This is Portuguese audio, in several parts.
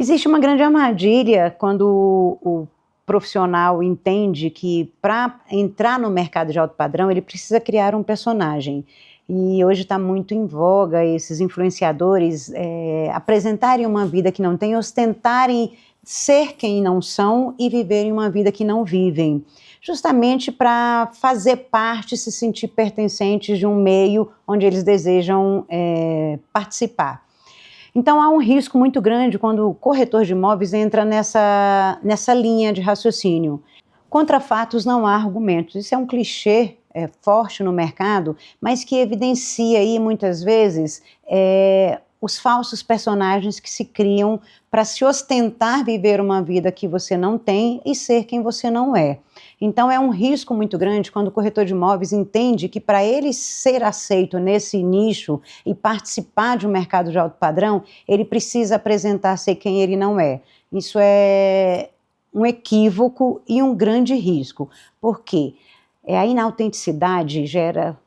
Existe uma grande armadilha quando o profissional entende que para entrar no mercado de alto padrão ele precisa criar um personagem. E hoje está muito em voga esses influenciadores apresentarem uma vida que não têm, ostentarem ser quem não são e viverem uma vida que não vivem. Justamente para fazer parte, se sentir pertencentes de um meio onde eles desejam participar. Então há um risco muito grande quando o corretor de imóveis entra nessa linha de raciocínio. Contra fatos não há argumentos. Isso é um clichê forte no mercado, mas que evidencia aí muitas vezes os falsos personagens que se criam para se ostentar viver uma vida que você não tem e ser quem você não é. Então é um risco muito grande quando o corretor de imóveis entende que para ele ser aceito nesse nicho e participar de um mercado de alto padrão, ele precisa apresentar-se quem ele não é. Isso é um equívoco e um grande risco. Por quê? A inautenticidade gera,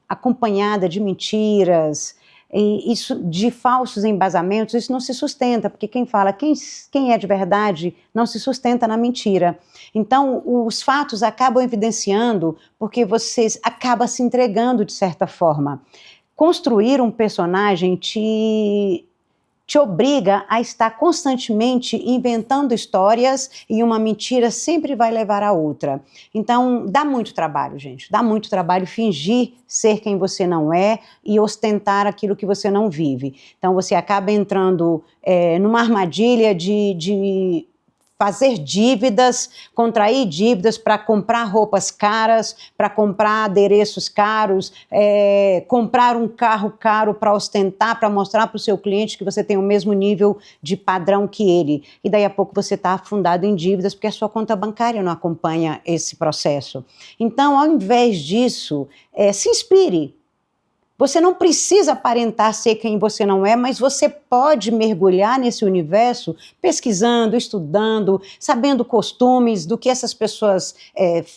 acompanhada de mentiras, e isso, de falsos embasamentos, isso não se sustenta, porque quem fala, quem é de verdade, não se sustenta na mentira. Então, os fatos acabam evidenciando, porque você acaba se entregando de certa forma. Construir um personagem te obriga a estar constantemente inventando histórias e uma mentira sempre vai levar a outra. Então, dá muito trabalho, gente. Dá muito trabalho fingir ser quem você não é e ostentar aquilo que você não vive. Então, você acaba entrando numa armadilha de fazer dívidas, contrair dívidas para comprar roupas caras, para comprar adereços caros, comprar um carro caro para ostentar, para mostrar para o seu cliente que você tem o mesmo nível de padrão que ele. E daí a pouco você está afundado em dívidas porque a sua conta bancária não acompanha esse processo. Então, ao invés disso, se inspire. Você não precisa aparentar ser quem você não é, mas você pode mergulhar nesse universo pesquisando, estudando, sabendo costumes, do que essas pessoas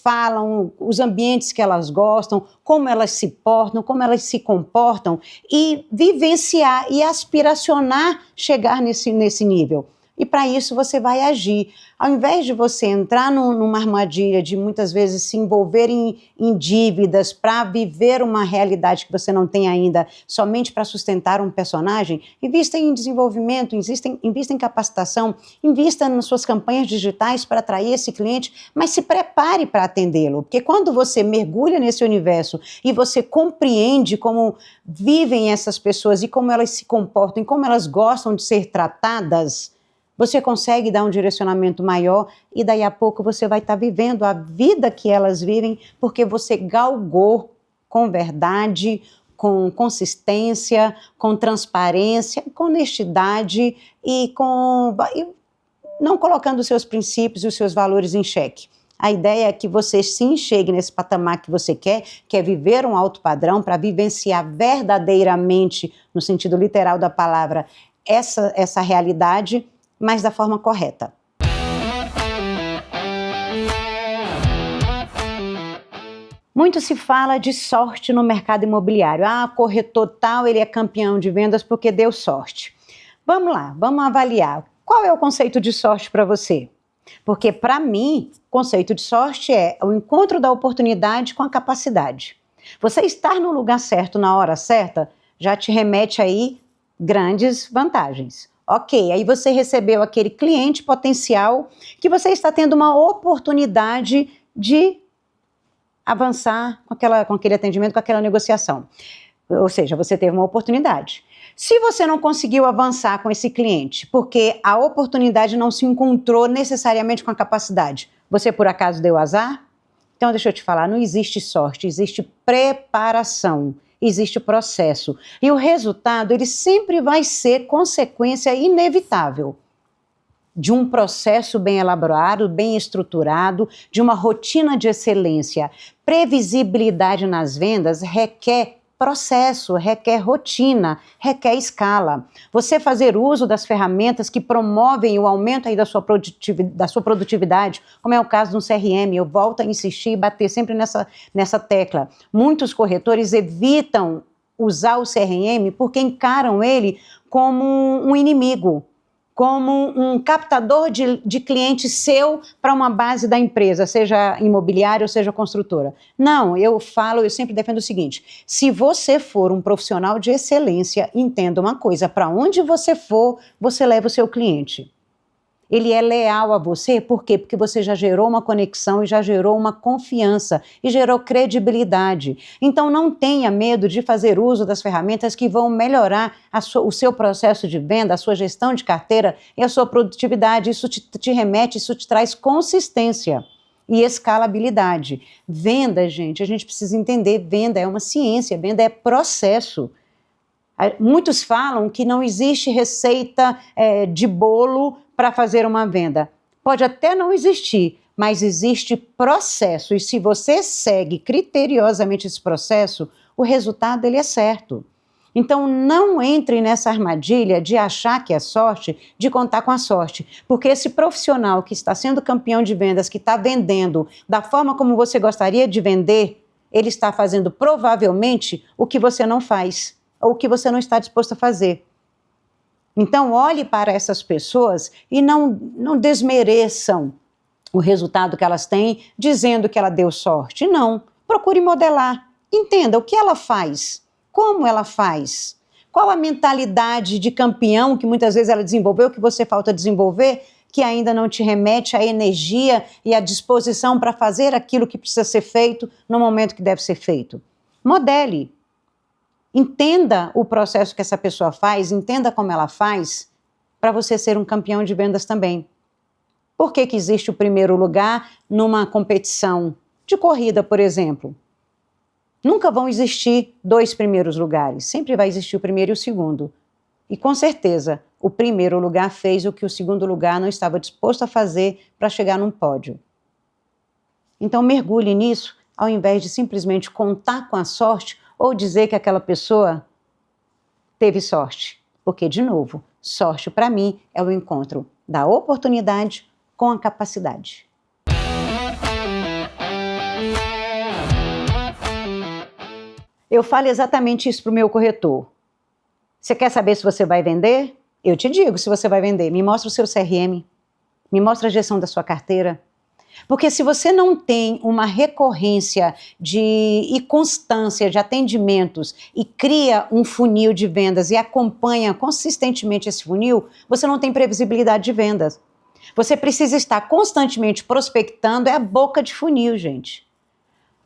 falam, os ambientes que elas gostam, como elas se portam, como elas se comportam e vivenciar e aspiracionar chegar nesse nível. E para isso você vai agir. Ao invés de você entrar numa armadilha de muitas vezes se envolver em dívidas para viver uma realidade que você não tem ainda, somente para sustentar um personagem, invista em desenvolvimento, invista em capacitação, invista nas suas campanhas digitais para atrair esse cliente, mas se prepare para atendê-lo, porque quando você mergulha nesse universo e você compreende como vivem essas pessoas e como elas se comportam e como elas gostam de ser tratadas, você consegue dar um direcionamento maior e daí a pouco você vai estar vivendo a vida que elas vivem porque você galgou com verdade, com consistência, com transparência, com honestidade e não colocando os seus princípios e os seus valores em xeque. A ideia é que você sim chegue nesse patamar que você quer, que é viver um alto padrão para vivenciar verdadeiramente, no sentido literal da palavra, essa realidade, mas da forma correta. Muito se fala de sorte no mercado imobiliário. Corretor tal, ele é campeão de vendas porque deu sorte. Vamos lá, vamos avaliar. Qual é o conceito de sorte para você? Porque para mim, o conceito de sorte é o encontro da oportunidade com a capacidade. Você estar no lugar certo na hora certa já te remete aí grandes vantagens. Ok, aí você recebeu aquele cliente potencial que você está tendo uma oportunidade de avançar com aquele atendimento, com aquela negociação. Ou seja, você teve uma oportunidade. Se você não conseguiu avançar com esse cliente, porque a oportunidade não se encontrou necessariamente com a capacidade, você por acaso deu azar? Então deixa eu te falar, não existe sorte, existe preparação. Existe o processo. E o resultado, ele sempre vai ser consequência inevitável de um processo bem elaborado, bem estruturado, de uma rotina de excelência. Previsibilidade nas vendas requer processo, requer rotina, requer escala. Você fazer uso das ferramentas que promovem o aumento aí da sua produtividade, como é o caso do CRM, eu volto a insistir e bater sempre nessa tecla. Muitos corretores evitam usar o CRM porque encaram ele como um inimigo. como um captador de cliente seu para uma base da empresa, seja imobiliária ou seja construtora. Não, eu sempre defendo o seguinte: se você for um profissional de excelência, entenda uma coisa, para onde você for, você leva o seu cliente. Ele é leal a você, por quê? Porque você já gerou uma conexão e já gerou uma confiança e gerou credibilidade. Então não tenha medo de fazer uso das ferramentas que vão melhorar o seu processo de venda, a sua gestão de carteira e a sua produtividade. Isso te remete, isso te traz consistência e escalabilidade. Venda, gente, a gente precisa entender, venda é uma ciência, venda é processo. Muitos falam que não existe receita de bolo para fazer uma venda. Pode até não existir, mas existe processo. E se você segue criteriosamente esse processo, o resultado ele é certo. Então não entre nessa armadilha de achar que é sorte, de contar com a sorte. Porque esse profissional que está sendo campeão de vendas, que está vendendo da forma como você gostaria de vender, ele está fazendo provavelmente o que você não faz, ou o que você não está disposto a fazer. Então, olhe para essas pessoas e não desmereçam o resultado que elas têm, dizendo que ela deu sorte. Não, procure modelar. Entenda o que ela faz, como ela faz, qual a mentalidade de campeão que muitas vezes ela desenvolveu, que você falta desenvolver, que ainda não te remete à energia e à disposição para fazer aquilo que precisa ser feito no momento que deve ser feito. Modele. Entenda o processo que essa pessoa faz, entenda como ela faz, para você ser um campeão de vendas também. Por que que existe o primeiro lugar numa competição de corrida, por exemplo? Nunca vão existir 2 primeiros lugares, sempre vai existir o primeiro e o segundo. E com certeza, o primeiro lugar fez o que o segundo lugar não estava disposto a fazer para chegar num pódio. Então mergulhe nisso, ao invés de simplesmente contar com a sorte ou dizer que aquela pessoa teve sorte. Porque, de novo, sorte para mim é o encontro da oportunidade com a capacidade. Eu falo exatamente isso para o meu corretor. Você quer saber se você vai vender? Eu te digo se você vai vender. Me mostra o seu CRM, me mostra a gestão da sua carteira. Porque se você não tem uma recorrência e constância de atendimentos e cria um funil de vendas e acompanha consistentemente esse funil, você não tem previsibilidade de vendas. Você precisa estar constantemente prospectando, é a boca de funil, gente.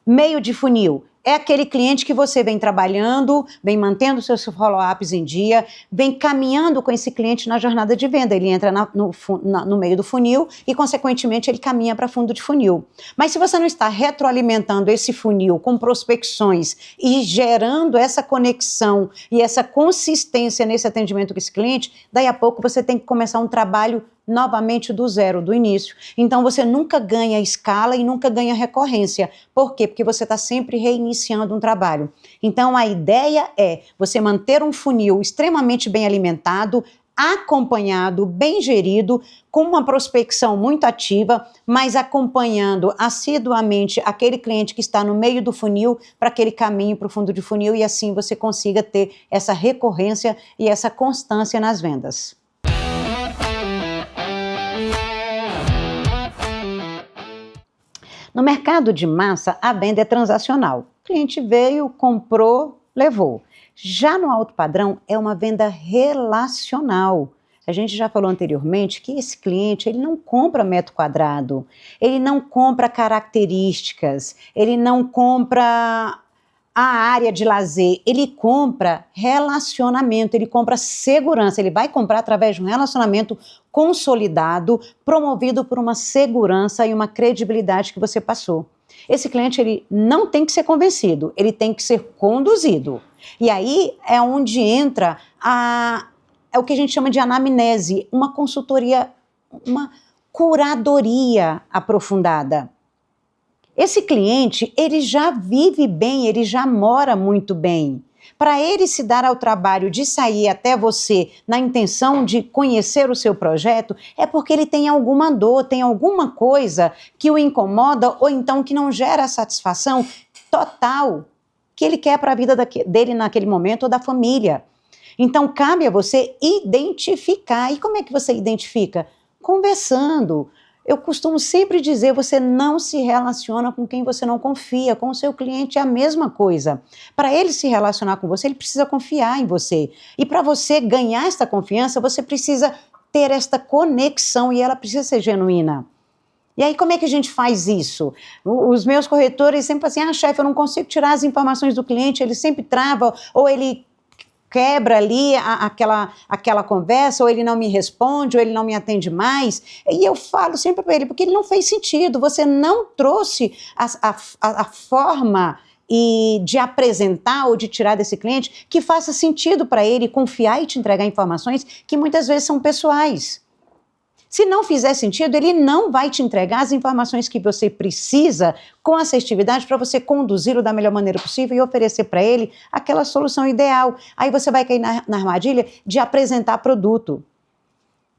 Meio de funil é aquele cliente que você vem trabalhando, vem mantendo seus follow-ups em dia, vem caminhando com esse cliente na jornada de venda. Ele entra no meio do funil e, consequentemente, ele caminha para fundo de funil. Mas se você não está retroalimentando esse funil com prospecções e gerando essa conexão e essa consistência nesse atendimento com esse cliente, daí a pouco você tem que começar um trabalho novamente do zero, do início. Então você nunca ganha escala e nunca ganha recorrência. Por quê? Porque você está sempre reiniciando um trabalho. Então a ideia é você manter um funil extremamente bem alimentado, acompanhado, bem gerido, com uma prospecção muito ativa, mas acompanhando assiduamente aquele cliente que está no meio do funil para aquele caminho para o fundo de funil e assim você consiga ter essa recorrência e essa constância nas vendas. No mercado de massa, a venda é transacional. O cliente veio, comprou, levou. Já no alto padrão, é uma venda relacional. A gente já falou anteriormente que esse cliente ele não compra metro quadrado, ele não compra características, ele não compra a área de lazer, ele compra relacionamento, ele compra segurança, ele vai comprar através de um relacionamento consolidado, promovido por uma segurança e uma credibilidade que você passou. Esse cliente ele não tem que ser convencido, ele tem que ser conduzido. E aí é onde entra o que a gente chama de anamnese, uma consultoria, uma curadoria aprofundada. Esse cliente, ele já vive bem, ele já mora muito bem. Para ele se dar ao trabalho de sair até você na intenção de conhecer o seu projeto, é porque ele tem alguma dor, tem alguma coisa que o incomoda ou então que não gera a satisfação total que ele quer para a vida dele naquele momento ou da família. Então, cabe a você identificar. E como é que você identifica? Conversando. Eu costumo sempre dizer, você não se relaciona com quem você não confia, com o seu cliente é a mesma coisa. Para ele se relacionar com você, ele precisa confiar em você. E para você ganhar esta confiança, você precisa ter esta conexão e ela precisa ser genuína. E aí, como é que a gente faz isso? Os meus corretores sempre falam assim, chefe, eu não consigo tirar as informações do cliente, ele sempre trava, ou ele quebra ali aquela conversa, ou ele não me responde, ou ele não me atende mais. E eu falo sempre para ele, porque ele não fez sentido, você não trouxe a forma de apresentar ou de tirar desse cliente que faça sentido para ele confiar e te entregar informações que muitas vezes são pessoais. Se não fizer sentido, ele não vai te entregar as informações que você precisa com assertividade para você conduzi-lo da melhor maneira possível e oferecer para ele aquela solução ideal. Aí você vai cair na armadilha de apresentar produto.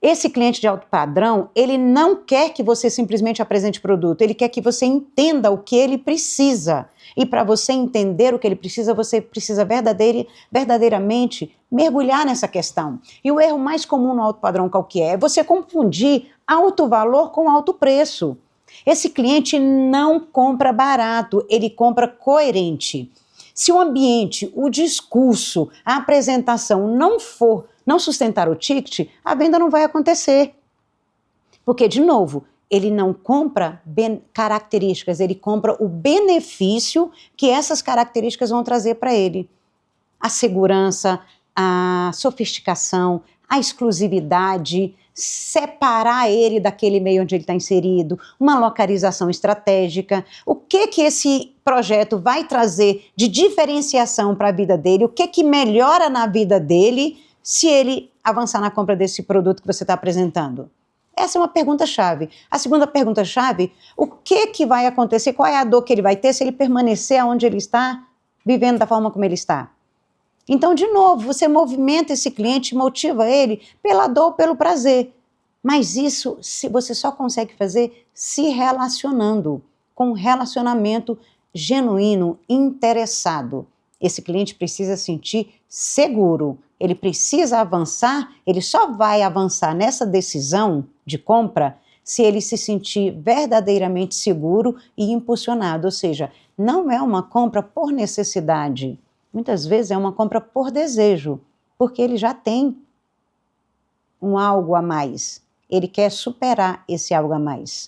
Esse cliente de alto padrão, ele não quer que você simplesmente apresente produto, ele quer que você entenda o que ele precisa. E para você entender o que ele precisa, você precisa verdadeiramente mergulhar nessa questão. E o erro mais comum no alto padrão qual que é? É você confundir alto valor com alto preço. Esse cliente não compra barato, ele compra coerente. Se o ambiente, o discurso, a apresentação não sustentar o ticket, a venda não vai acontecer. Porque, de novo, ele não compra características, ele compra o benefício que essas características vão trazer para ele. A segurança, a sofisticação, a exclusividade, separar ele daquele meio onde ele está inserido, uma localização estratégica. O que esse projeto vai trazer de diferenciação para a vida dele, o que melhora na vida dele se ele avançar na compra desse produto que você está apresentando? Essa é uma pergunta-chave. A segunda pergunta-chave, o que vai acontecer, qual é a dor que ele vai ter se ele permanecer onde ele está, vivendo da forma como ele está? Então, de novo, você movimenta esse cliente, motiva ele pela dor, pelo prazer. Mas isso você só consegue fazer se relacionando, com um relacionamento genuíno, interessado. Esse cliente precisa sentir seguro, ele precisa avançar, ele só vai avançar nessa decisão de compra se ele se sentir verdadeiramente seguro e impulsionado, ou seja, não é uma compra por necessidade, muitas vezes é uma compra por desejo, porque ele já tem um algo a mais, ele quer superar esse algo a mais.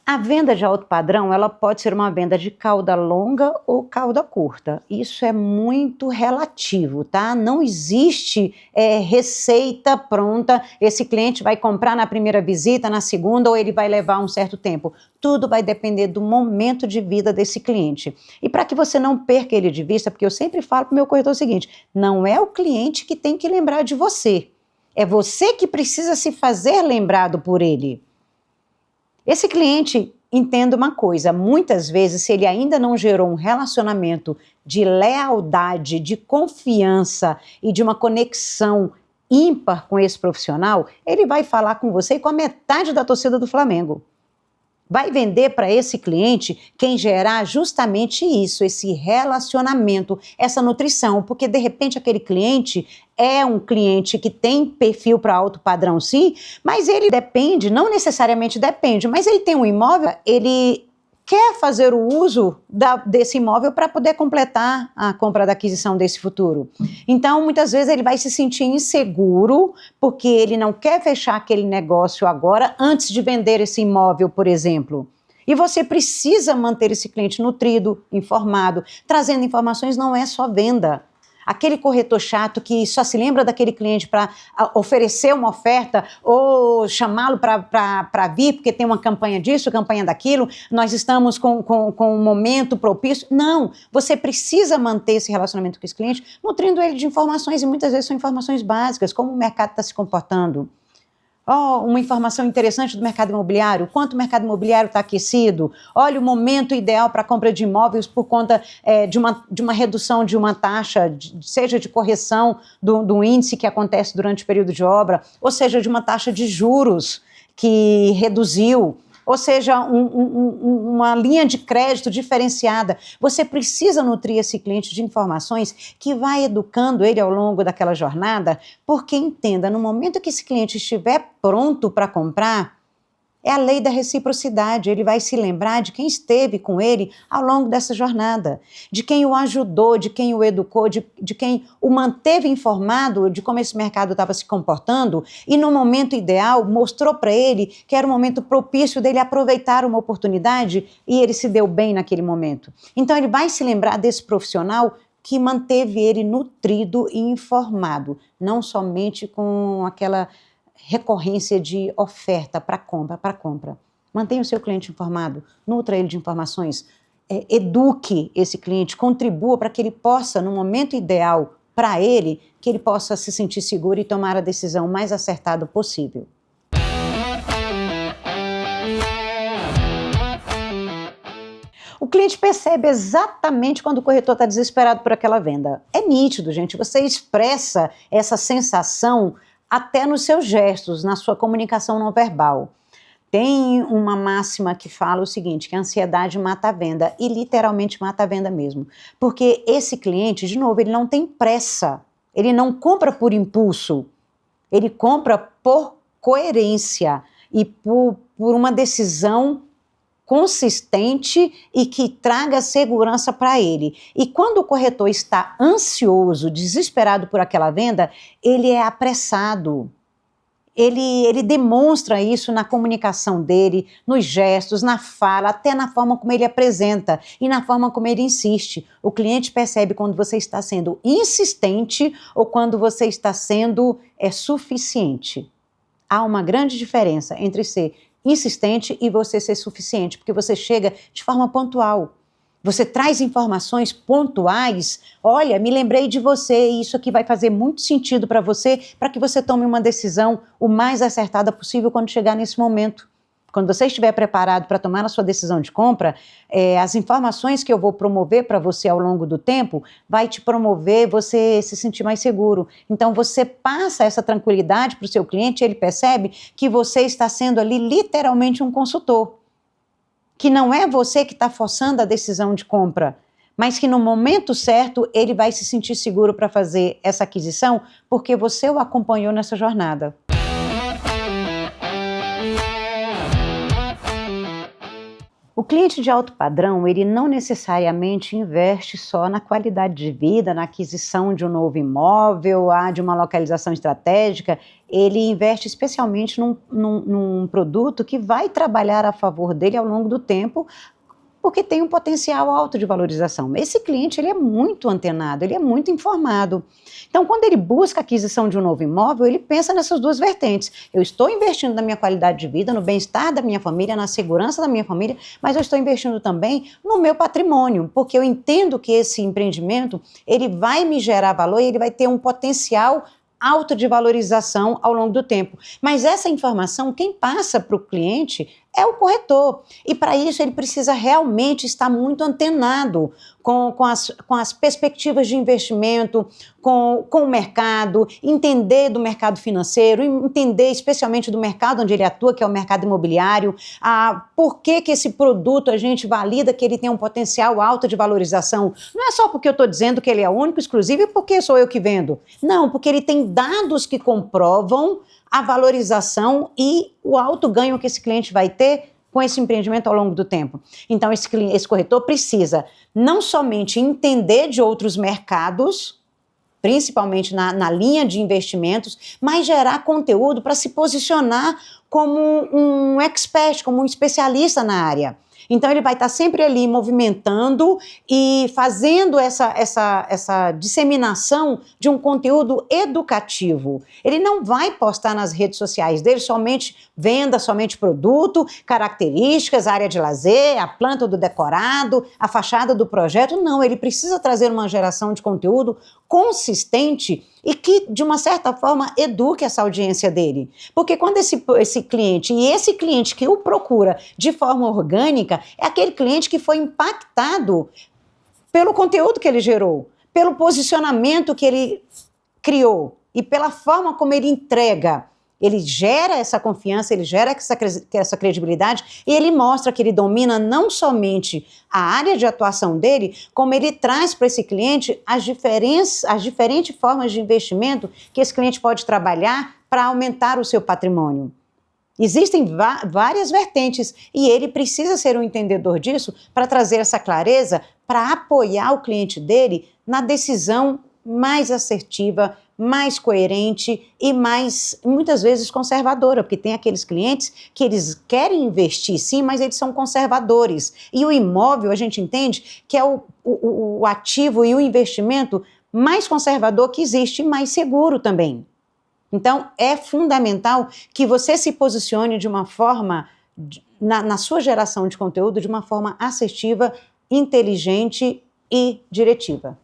A venda de alto padrão, ela pode ser uma venda de cauda longa ou cauda curta. Isso é muito relativo, tá? Não existe receita pronta, esse cliente vai comprar na primeira visita, na segunda, ou ele vai levar um certo tempo. Tudo vai depender do momento de vida desse cliente. E para que você não perca ele de vista, porque eu sempre falo para o meu corretor o seguinte, não é o cliente que tem que lembrar de você, é você que precisa se fazer lembrado por ele. Esse cliente, entenda uma coisa, muitas vezes, se ele ainda não gerou um relacionamento de lealdade, de confiança e de uma conexão ímpar com esse profissional, ele vai falar com você e com a metade da torcida do Flamengo. Vai vender para esse cliente quem gerar justamente isso, esse relacionamento, essa nutrição, porque de repente aquele cliente é um cliente que tem perfil para alto padrão sim, mas ele depende, não necessariamente depende, mas ele tem um imóvel, ele quer fazer o uso desse imóvel para poder completar a compra da aquisição desse futuro. Então, muitas vezes ele vai se sentir inseguro porque ele não quer fechar aquele negócio agora antes de vender esse imóvel, por exemplo. E você precisa manter esse cliente nutrido, informado. Trazendo informações não é só venda. Aquele corretor chato que só se lembra daquele cliente para oferecer uma oferta ou chamá-lo para vir porque tem uma campanha disso, campanha daquilo, nós estamos com um momento propício. Não, você precisa manter esse relacionamento com esse cliente, nutrindo ele de informações e muitas vezes são informações básicas, como o mercado está se comportando. Uma informação interessante do mercado imobiliário, quanto o mercado imobiliário está aquecido, olha o momento ideal para a compra de imóveis por conta de uma redução de uma taxa, seja de correção do índice que acontece durante o período de obra, ou seja, de uma taxa de juros que reduziu. ou seja, uma linha de crédito diferenciada. Você precisa nutrir esse cliente de informações que vai educando ele ao longo daquela jornada, porque entenda, no momento que esse cliente estiver pronto para comprar, é a lei da reciprocidade, ele vai se lembrar de quem esteve com ele ao longo dessa jornada, de quem o ajudou, de quem o educou, de quem o manteve informado de como esse mercado estava se comportando e no momento ideal mostrou para ele que era o momento propício dele aproveitar uma oportunidade e ele se deu bem naquele momento. Então ele vai se lembrar desse profissional que manteve ele nutrido e informado, não somente com aquela recorrência de oferta para compra. Mantenha o seu cliente informado, nutra ele de informações, eduque esse cliente, contribua para que ele possa, no momento ideal para ele, que ele possa se sentir seguro e tomar a decisão mais acertada possível. O cliente percebe exatamente quando o corretor está desesperado por aquela venda. É nítido, gente, você expressa essa sensação até nos seus gestos, na sua comunicação não verbal. Tem uma máxima que fala o seguinte, que a ansiedade mata a venda, e literalmente mata a venda mesmo. Porque esse cliente, de novo, ele não tem pressa, ele não compra por impulso, ele compra por coerência e por uma decisão consistente e que traga segurança para ele. E quando o corretor está ansioso, desesperado por aquela venda, ele é apressado. Ele demonstra isso na comunicação dele, nos gestos, na fala, até na forma como ele apresenta e na forma como ele insiste. O cliente percebe quando você está sendo insistente ou quando você está sendo suficiente. Há uma grande diferença entre ser insistente e você ser suficiente, porque você chega de forma pontual. Você traz informações pontuais, olha, me lembrei de você e isso aqui vai fazer muito sentido para que você tome uma decisão o mais acertada possível quando chegar nesse momento. Quando você estiver preparado para tomar a sua decisão de compra, as informações que eu vou promover para você ao longo do tempo vai te promover você se sentir mais seguro. Então você passa essa tranquilidade para o seu cliente, ele percebe que você está sendo ali literalmente um consultor. Que não é você que está forçando a decisão de compra, mas que no momento certo ele vai se sentir seguro para fazer essa aquisição porque você o acompanhou nessa jornada. O cliente de alto padrão, ele não necessariamente investe só na qualidade de vida, na aquisição de um novo imóvel, de uma localização estratégica, ele investe especialmente num produto que vai trabalhar a favor dele ao longo do tempo, porque tem um potencial alto de valorização. Esse cliente, ele é muito antenado, ele é muito informado. Então, quando ele busca a aquisição de um novo imóvel, ele pensa nessas duas vertentes. Eu estou investindo na minha qualidade de vida, no bem-estar da minha família, na segurança da minha família, mas eu estou investindo também no meu patrimônio, porque eu entendo que esse empreendimento, ele vai me gerar valor e ele vai ter um potencial alto de valorização ao longo do tempo. Mas essa informação, quem passa para o cliente é o corretor. E para isso ele precisa realmente estar muito antenado com as perspectivas de investimento, com o mercado, entender do mercado financeiro, entender especialmente do mercado onde ele atua, que é o mercado imobiliário, por que esse produto a gente valida que ele tem um potencial alto de valorização. Não é só porque eu estou dizendo que ele é único, exclusivo e porque sou eu que vendo. Não, porque ele tem dados que comprovam a valorização e o alto ganho que esse cliente vai ter com esse empreendimento ao longo do tempo. Então, esse corretor precisa não somente entender de outros mercados, principalmente na linha de investimentos, mas gerar conteúdo para se posicionar como um expert, como um especialista na área. Então ele vai estar sempre ali movimentando e fazendo essa disseminação de um conteúdo educativo. Ele não vai postar nas redes sociais dele somente venda, somente produto, características, área de lazer, a planta do decorado, a fachada do projeto. Não, ele precisa trazer uma geração de conteúdo consistente e que, de uma certa forma, eduque essa audiência dele. Porque quando esse cliente que o procura de forma orgânica, é aquele cliente que foi impactado pelo conteúdo que ele gerou, pelo posicionamento que ele criou e pela forma como ele entrega Ele gera essa confiança, ele gera essa credibilidade e ele mostra que ele domina não somente a área de atuação dele, como ele traz para esse cliente as diferentes formas de investimento que esse cliente pode trabalhar para aumentar o seu patrimônio. Existem várias vertentes e ele precisa ser um entendedor disso para trazer essa clareza, para apoiar o cliente dele na decisão mais assertiva, mais coerente e mais, muitas vezes, conservadora, porque tem aqueles clientes que eles querem investir sim, mas eles são conservadores. E o imóvel, a gente entende que é o ativo e o investimento mais conservador que existe e mais seguro também. Então, é fundamental que você se posicione de uma forma, na sua geração de conteúdo, de uma forma assertiva, inteligente e diretiva.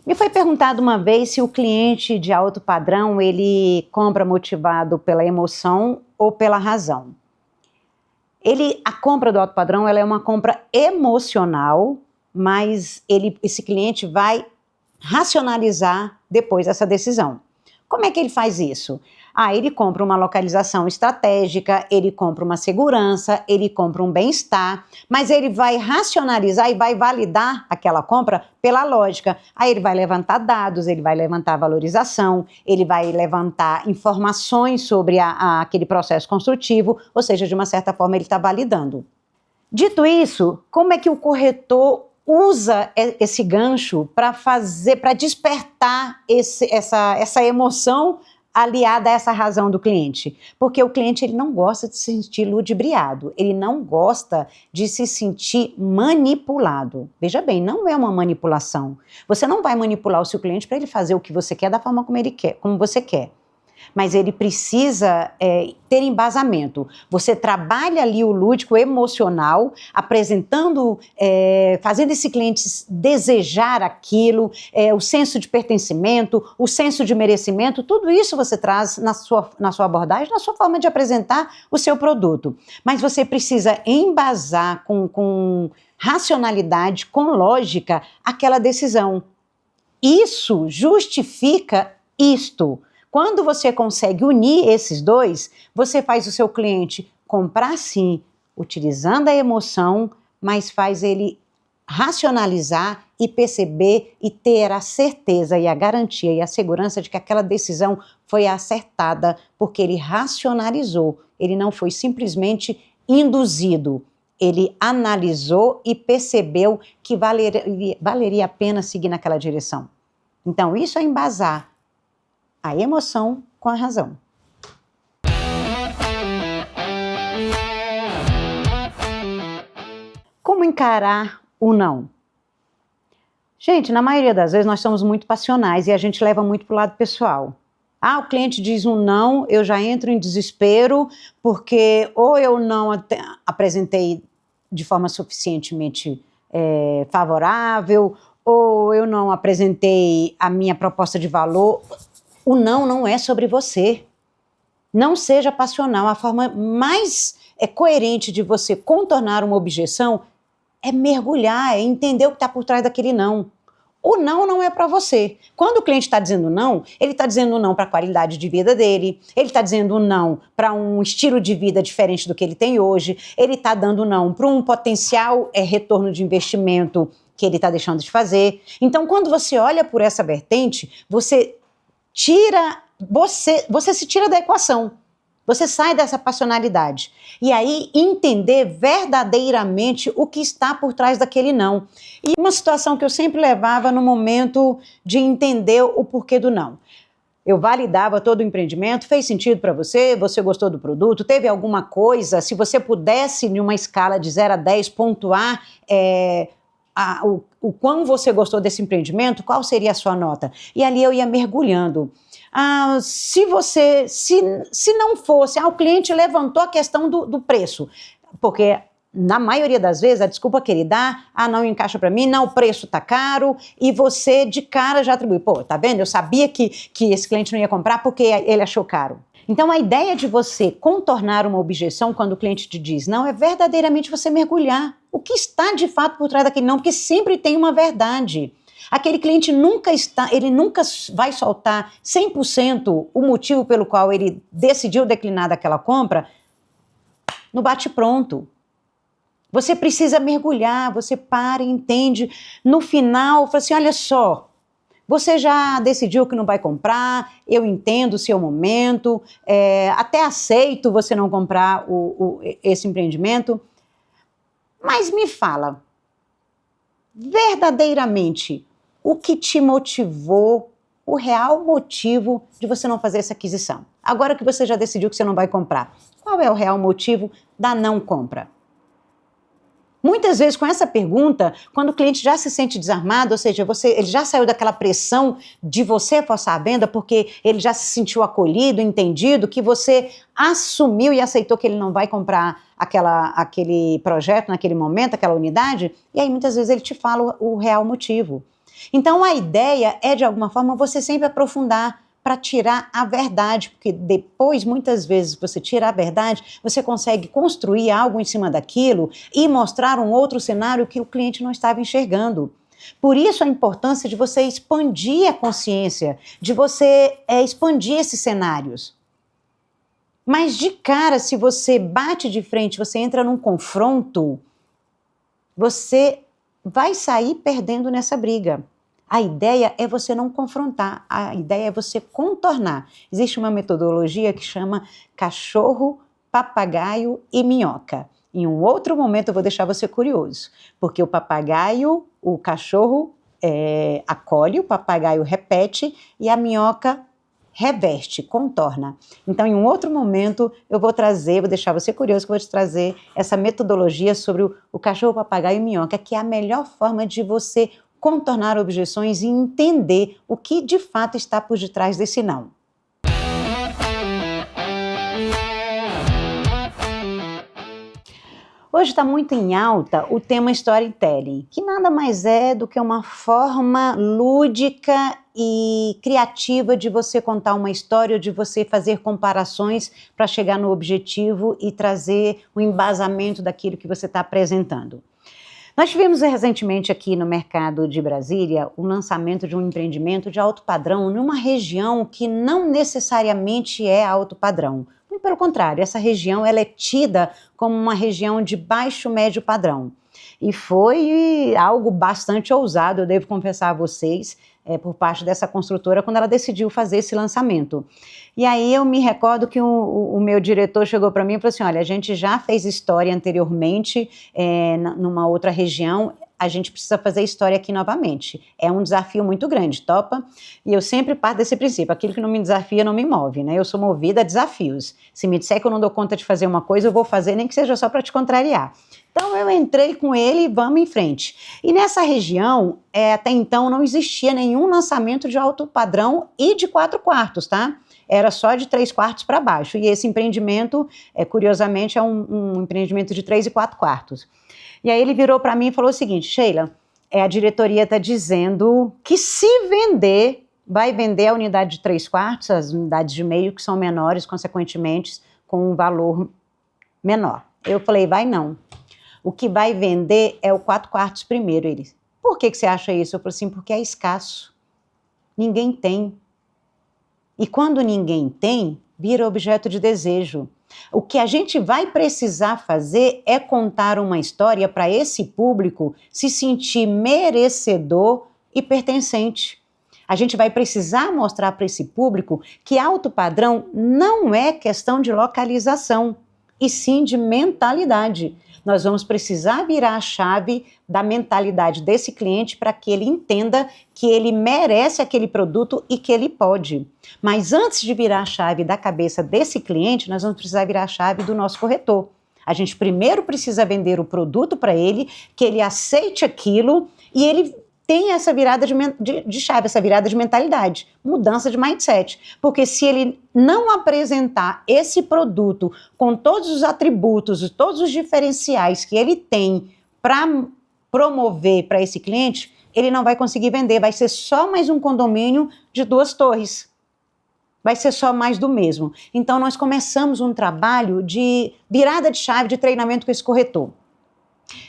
Me foi perguntado uma vez se o cliente de alto padrão, ele compra motivado pela emoção ou pela razão. A compra do alto padrão, ela é uma compra emocional, mas esse cliente vai racionalizar depois essa decisão. Como é que ele faz isso? Ele compra uma localização estratégica, ele compra uma segurança, ele compra um bem-estar, mas ele vai racionalizar e vai validar aquela compra pela lógica. Aí ele vai levantar dados, ele vai levantar valorização, ele vai levantar informações sobre aquele processo construtivo, ou seja, de uma certa forma ele está validando. Dito isso, como é que o corretor usa esse gancho para despertar essa emoção aliada a essa razão do cliente? Porque o cliente ele não gosta de se sentir ludibriado, ele não gosta de se sentir manipulado. Veja bem, não é uma manipulação. Você não vai manipular o seu cliente para ele fazer o que você quer da forma como ele quer, como você quer. Mas ele precisa ter embasamento. Você trabalha ali o lúdico emocional, apresentando, fazendo esse cliente desejar aquilo, o senso de pertencimento, o senso de merecimento, tudo isso você traz na sua abordagem, na sua forma de apresentar o seu produto. Mas você precisa embasar com racionalidade, com lógica, aquela decisão. Isso justifica isto. Quando você consegue unir esses dois, você faz o seu cliente comprar sim, utilizando a emoção, mas faz ele racionalizar e perceber e ter a certeza e a garantia e a segurança de que aquela decisão foi acertada, porque ele racionalizou, ele não foi simplesmente induzido. Ele analisou e percebeu que valeria a pena seguir naquela direção. Então, isso é embasar a emoção com a razão. Como encarar o não? Gente, na maioria das vezes nós somos muito passionais e a gente leva muito para o lado pessoal. O cliente diz um não, eu já entro em desespero porque ou eu não apresentei de forma suficientemente favorável, ou eu não apresentei a minha proposta de valor. O não é sobre você. Não seja passional. A forma mais coerente de você contornar uma objeção é mergulhar, é entender o que está por trás daquele não. O não é para você. Quando o cliente está dizendo não, ele está dizendo não para a qualidade de vida dele, ele está dizendo não para um estilo de vida diferente do que ele tem hoje, ele está dando não para um potencial retorno de investimento que ele está deixando de fazer. Então, quando você olha por essa vertente, você se tira da equação, você sai dessa passionalidade. E aí entender verdadeiramente o que está por trás daquele não. E uma situação que eu sempre levava no momento de entender o porquê do não. Eu validava todo o empreendimento, fez sentido para você, você gostou do produto, teve alguma coisa, se você pudesse, em uma escala de 0 a 10, pontuar o quão você gostou desse empreendimento, qual seria a sua nota? E ali eu ia mergulhando. Se não fosse, o cliente levantou a questão do preço, porque na maioria das vezes a desculpa que ele dá, não encaixa para mim, não, o preço tá caro, e você de cara já atribui, tá vendo? Eu sabia que esse cliente não ia comprar porque ele achou caro. Então, a ideia de você contornar uma objeção quando o cliente te diz não é verdadeiramente você mergulhar. O que está de fato por trás daquele não? Porque sempre tem uma verdade. Aquele cliente ele nunca vai soltar 100% o motivo pelo qual ele decidiu declinar daquela compra no bate-pronto. Você precisa mergulhar, você para e entende. No final, fala assim, olha só, você já decidiu que não vai comprar, eu entendo o seu momento, até aceito você não comprar esse empreendimento, mas me fala, verdadeiramente, o que te motivou, o real motivo de você não fazer essa aquisição? Agora que você já decidiu que você não vai comprar, qual é o real motivo da não compra? Muitas vezes, com essa pergunta, quando o cliente já se sente desarmado, ou seja, ele já saiu daquela pressão de você forçar a venda, porque ele já se sentiu acolhido, entendido, que você assumiu e aceitou que ele não vai comprar aquele projeto naquele momento, aquela unidade, e aí muitas vezes ele te fala o real motivo. Então, a ideia é, de alguma forma, você sempre aprofundar para tirar a verdade, porque depois, muitas vezes, você tira a verdade, você consegue construir algo em cima daquilo e mostrar um outro cenário que o cliente não estava enxergando. Por isso a importância de você expandir a consciência, de você expandir esses cenários. Mas de cara, se você bate de frente, você entra num confronto, você vai sair perdendo nessa briga. A ideia é você não confrontar, a ideia é você contornar. Existe uma metodologia que chama cachorro, papagaio e minhoca. Em um outro momento eu vou deixar você curioso, porque o cachorro acolhe, o papagaio repete e a minhoca reverte, contorna. Então, em um outro momento, eu vou deixar você curioso, que eu vou te trazer essa metodologia sobre o cachorro, papagaio e minhoca, que é a melhor forma de você contornar objeções e entender o que de fato está por detrás desse não. Hoje está muito em alta o tema storytelling, que nada mais é do que uma forma lúdica e criativa de você contar uma história, de você fazer comparações para chegar no objetivo e trazer o embasamento daquilo que você está apresentando. Nós tivemos recentemente aqui no mercado de Brasília o lançamento de um empreendimento de alto padrão numa região que não necessariamente é alto padrão. Muito pelo contrário, essa região ela é tida como uma região de baixo médio padrão. E foi algo bastante ousado, eu devo confessar a vocês, por parte dessa construtora, quando ela decidiu fazer esse lançamento. E aí eu me recordo que o meu diretor chegou para mim e falou assim, olha, a gente já fez história anteriormente numa outra região, a gente precisa fazer história aqui novamente. É um desafio muito grande, topa? E eu sempre parto desse princípio, aquilo que não me desafia não me move, né? Eu sou movida a desafios. Se me disser que eu não dou conta de fazer uma coisa, eu vou fazer, nem que seja só para te contrariar. Então eu entrei com ele e vamos em frente. E nessa região, até então não existia nenhum lançamento de alto padrão e de 4 quartos, tá? Era só de 3 quartos para baixo. E esse empreendimento, curiosamente, é um empreendimento de 3 e 4 quartos. E aí ele virou para mim e falou o seguinte, Sheila, a diretoria está dizendo que se vender, vai vender a unidade de 3 quartos, as unidades de meio que são menores, consequentemente, com um valor menor. Eu falei, vai não. O que vai vender é o 4 quartos primeiro. Ele, por que você acha isso? Eu falei assim, porque é escasso. Ninguém tem. E quando ninguém tem, vira objeto de desejo. O que a gente vai precisar fazer é contar uma história para esse público se sentir merecedor e pertencente. A gente vai precisar mostrar para esse público que alto padrão não é questão de localização, e sim de mentalidade. Nós vamos precisar virar a chave da mentalidade desse cliente para que ele entenda que ele merece aquele produto e que ele pode. Mas antes de virar a chave da cabeça desse cliente, nós vamos precisar virar a chave do nosso corretor. A gente primeiro precisa vender o produto para ele, que ele aceite aquilo e ele tem essa virada de chave, essa virada de mentalidade, mudança de mindset. Porque se ele não apresentar esse produto com todos os atributos, todos os diferenciais que ele tem para promover para esse cliente, ele não vai conseguir vender, vai ser só mais um condomínio de 2 torres. Vai ser só mais do mesmo. Então nós começamos um trabalho de virada de chave, de treinamento com esse corretor.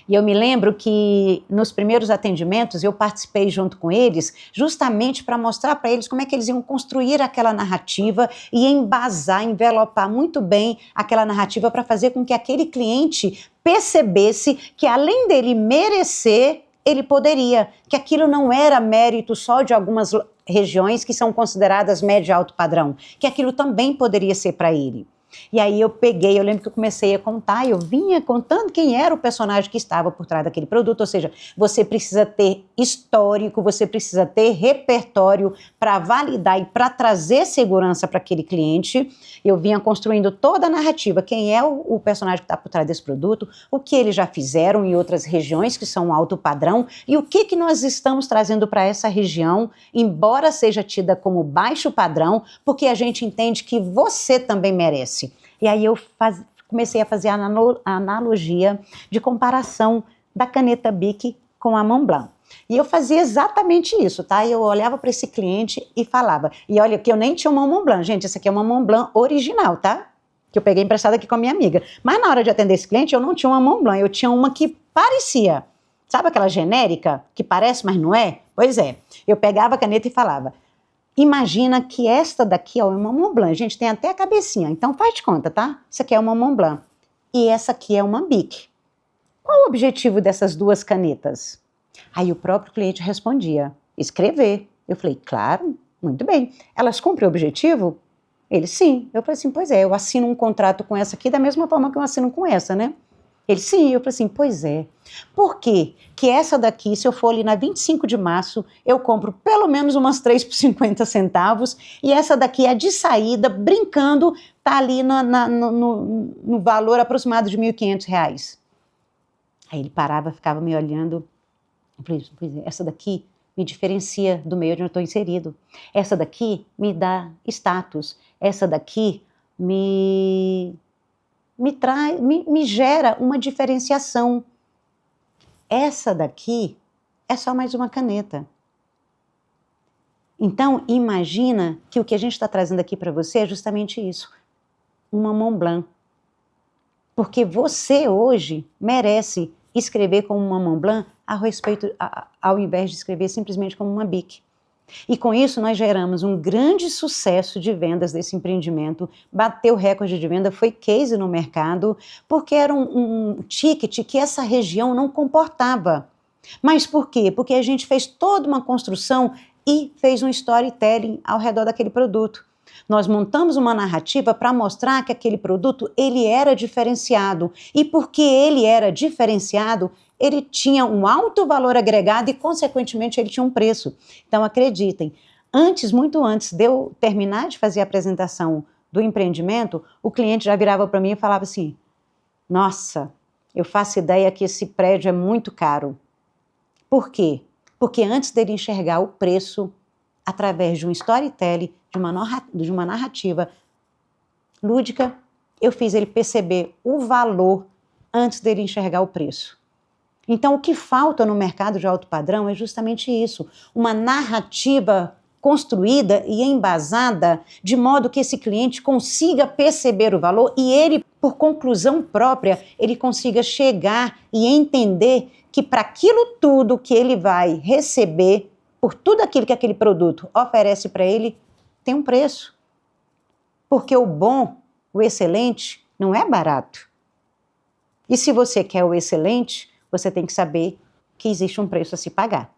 E eu me lembro que nos primeiros atendimentos eu participei junto com eles, justamente para mostrar para eles como é que eles iam construir aquela narrativa e embasar, envelopar muito bem aquela narrativa para fazer com que aquele cliente percebesse que além dele merecer, ele poderia, que aquilo não era mérito só de algumas regiões que são consideradas médio e alto padrão, que aquilo também poderia ser para ele. E aí eu lembro que eu comecei a contar, eu vinha contando quem era o personagem que estava por trás daquele produto, ou seja, você precisa ter histórico, você precisa ter repertório para validar e para trazer segurança para aquele cliente. Eu vinha construindo toda a narrativa, quem é o personagem que está por trás desse produto, o que eles já fizeram em outras regiões que são alto padrão e o que nós estamos trazendo para essa região, embora seja tida como baixo padrão, porque a gente entende que você também merece. E aí eu comecei a fazer a analogia de comparação da caneta Bic com a Montblanc. E eu fazia exatamente isso, tá? Eu olhava para esse cliente e falava. E olha que eu nem tinha uma Montblanc, gente, essa aqui é uma Montblanc original, tá? Que eu peguei emprestada aqui com a minha amiga. Mas na hora de atender esse cliente, eu não tinha uma Montblanc, eu tinha uma que parecia. Sabe aquela genérica que parece, mas não é? Pois é. Eu pegava a caneta e falava: imagina que esta daqui ó, é uma Montblanc. Gente, tem até a cabecinha, então faz de conta, tá? Essa aqui é uma Montblanc. E essa aqui é uma Bic. Qual o objetivo dessas duas canetas? Aí o próprio cliente respondia: escrever. Eu falei: claro, muito bem. Elas cumprem o objetivo? Ele: sim. Eu falei assim: pois é, eu assino um contrato com essa aqui da mesma forma que eu assino com essa, né? Ele: sim. Eu falei assim: pois é. Por quê? Que essa daqui, se eu for ali na 25 de março, eu compro pelo menos umas 3 por 50 centavos, e essa daqui, a de saída, brincando, tá ali no valor aproximado de R$1.500. Aí ele parava, ficava me olhando. Eu falei: pois é, essa daqui me diferencia do meio onde eu estou inserido. Essa daqui me dá status. Essa daqui me gera uma diferenciação. Essa daqui é só mais uma caneta. Então, imagina que o que a gente está trazendo aqui para você é justamente isso. Uma Montblanc. Porque você hoje merece escrever como uma Montblanc ao invés de escrever simplesmente como uma Bic. E com isso nós geramos um grande sucesso de vendas desse empreendimento, bateu recorde de venda, foi case no mercado, porque era um ticket que essa região não comportava. Mas por quê? Porque a gente fez toda uma construção e fez um storytelling ao redor daquele produto. Nós montamos uma narrativa para mostrar que aquele produto ele era diferenciado. E porque ele era diferenciado, ele tinha um alto valor agregado e, consequentemente, ele tinha um preço. Então, acreditem, muito antes de eu terminar de fazer a apresentação do empreendimento, o cliente já virava para mim e falava assim: nossa, eu faço ideia que esse prédio é muito caro. Por quê? Porque antes dele enxergar o preço, através de um storytelling, de uma narrativa lúdica, eu fiz ele perceber o valor antes dele enxergar o preço. Então, o que falta no mercado de alto padrão é justamente isso, uma narrativa construída e embasada de modo que esse cliente consiga perceber o valor e ele, por conclusão própria, ele consiga chegar e entender que para aquilo tudo que ele vai receber, por tudo aquilo que aquele produto oferece para ele, tem um preço. Porque o bom, o excelente, não é barato. E se você quer o excelente, você tem que saber que existe um preço a se pagar.